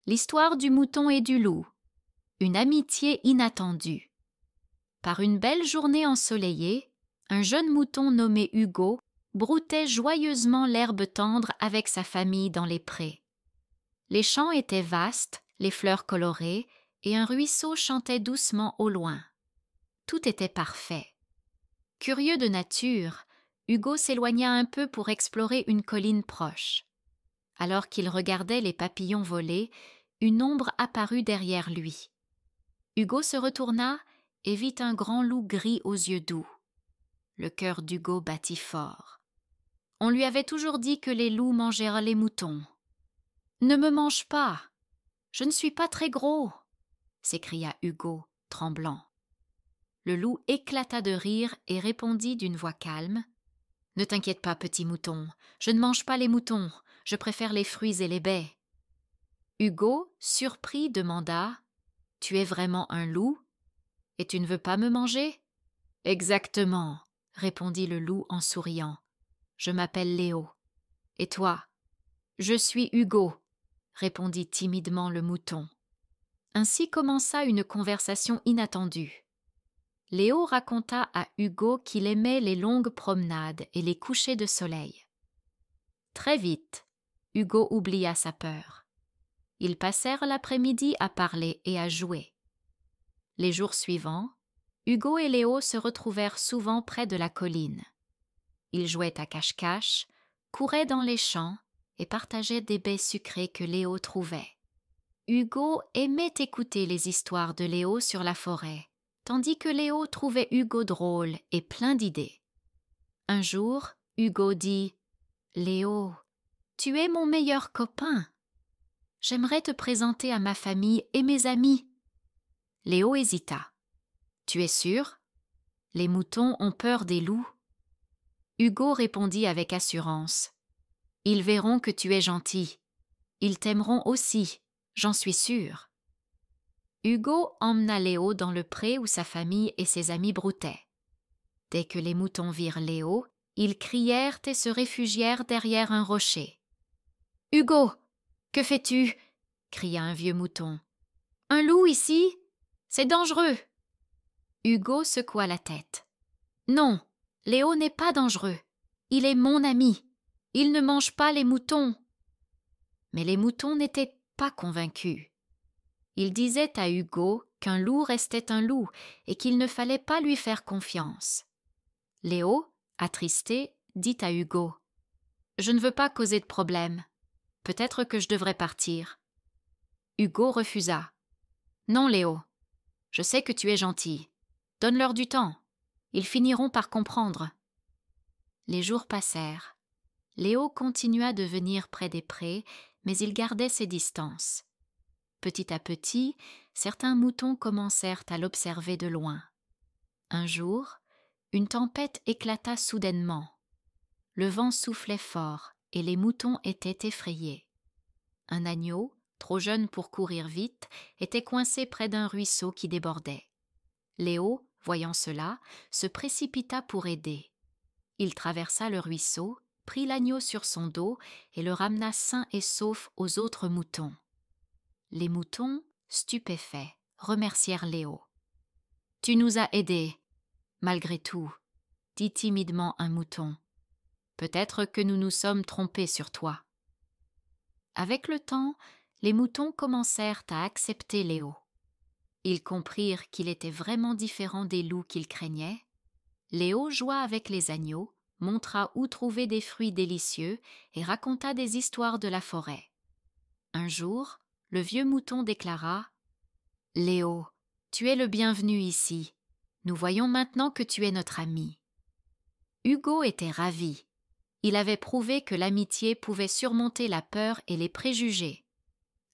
L'histoire du mouton et du loup. Une amitié inattendue. Par une belle journée ensoleillée, un jeune mouton nommé Hugo broutait joyeusement l'herbe tendre avec sa famille dans les prés. Les champs étaient vastes, les fleurs colorées, et un ruisseau chantait doucement au loin. Tout était parfait. Curieux de nature, Hugo s'éloigna un peu pour explorer une colline proche. Alors qu'il regardait les papillons voler, une ombre apparut derrière lui. Hugo se retourna et vit un grand loup gris aux yeux doux. Le cœur d'Hugo battit fort. On lui avait toujours dit que les loups mangèrent les moutons. « Ne me mange pas! Je ne suis pas très gros !» s'écria Hugo, tremblant. Le loup éclata de rire et répondit d'une voix calme. « Ne t'inquiète pas, petit mouton, je ne mange pas les moutons, je préfère les fruits et les baies. » Hugo, surpris, demanda « Tu es vraiment un loup? Et tu ne veux pas me manger ?»« Exactement, » répondit le loup en souriant. « Je m'appelle Léo. Et toi ?»« Je suis Hugo, » répondit timidement le mouton. Ainsi commença une conversation inattendue. Léo raconta à Hugo qu'il aimait les longues promenades et les couchers de soleil. Très vite, Hugo oublia sa peur. Ils passèrent l'après-midi à parler et à jouer. Les jours suivants, Hugo et Léo se retrouvèrent souvent près de la colline. Ils jouaient à cache-cache, couraient dans les champs et partageaient des baies sucrées que Léo trouvait. Hugo aimait écouter les histoires de Léo sur la forêt, tandis que Léo trouvait Hugo drôle et plein d'idées. Un jour, Hugo dit « Léo, tu es mon meilleur copain. J'aimerais te présenter à ma famille et mes amis. » Léo hésita. « Tu es sûr? Les moutons ont peur des loups. » Hugo répondit avec assurance. « Ils verront que tu es gentil. Ils t'aimeront aussi, j'en suis sûr. » Hugo emmena Léo dans le pré où sa famille et ses amis broutaient. Dès que les moutons virent Léo, ils crièrent et se réfugièrent derrière un rocher. « Hugo, que fais-tu » cria un vieux mouton. « Un loup ici? C'est dangereux !» Hugo secoua la tête. « Non, Léo n'est pas dangereux. Il est mon ami. Il ne mange pas les moutons. » Mais les moutons n'étaient pas convaincus. Ils disaient à Hugo qu'un loup restait un loup et qu'il ne fallait pas lui faire confiance. Léo, attristé, dit à Hugo « Je ne veux pas causer de problème. Peut-être que je devrais partir. » Hugo refusa. « Non, Léo, je sais que tu es gentil. Donne-leur du temps. Ils finiront par comprendre. » Les jours passèrent. Léo continua de venir près des prés, mais il gardait ses distances. Petit à petit, certains moutons commencèrent à l'observer de loin. Un jour, une tempête éclata soudainement. Le vent soufflait fort et les moutons étaient effrayés. Un agneau, trop jeune pour courir vite, était coincé près d'un ruisseau qui débordait. Léo, voyant cela, se précipita pour aider. Il traversa le ruisseau, prit l'agneau sur son dos et le ramena sain et sauf aux autres moutons. Les moutons, stupéfaits, remercièrent Léo. « Tu nous as aidés, malgré tout, » dit timidement un mouton. « Peut-être que nous nous sommes trompés sur toi. » Avec le temps, les moutons commencèrent à accepter Léo. Ils comprirent qu'il était vraiment différent des loups qu'ils craignaient. Léo joua avec les agneaux, montra où trouver des fruits délicieux et raconta des histoires de la forêt. Un jour, le vieux mouton déclara « Léo, tu es le bienvenu ici. Nous voyons maintenant que tu es notre ami. » Hugo était ravi. Il avait prouvé que l'amitié pouvait surmonter la peur et les préjugés.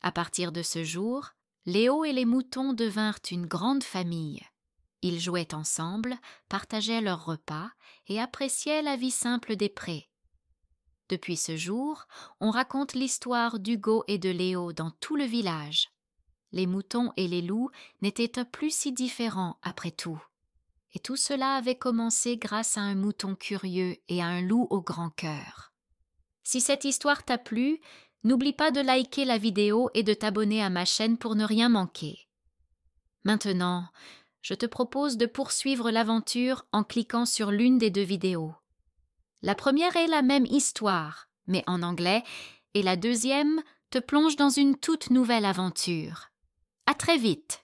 À partir de ce jour, Léo et les moutons devinrent une grande famille. Ils jouaient ensemble, partageaient leurs repas et appréciaient la vie simple des prés. Depuis ce jour, on raconte l'histoire d'Hugo et de Léo dans tout le village. Les moutons et les loups n'étaient plus si différents après tout. Et tout cela avait commencé grâce à un mouton curieux et à un loup au grand cœur. Si cette histoire t'a plu, N'oublie pas de liker la vidéo et de t'abonner à ma chaîne pour ne rien manquer. Maintenant, je te propose de poursuivre l'aventure en cliquant sur l'une des 2 vidéos. La première est la même histoire, mais en anglais, et la deuxième te plonge dans une toute nouvelle aventure. À très vite!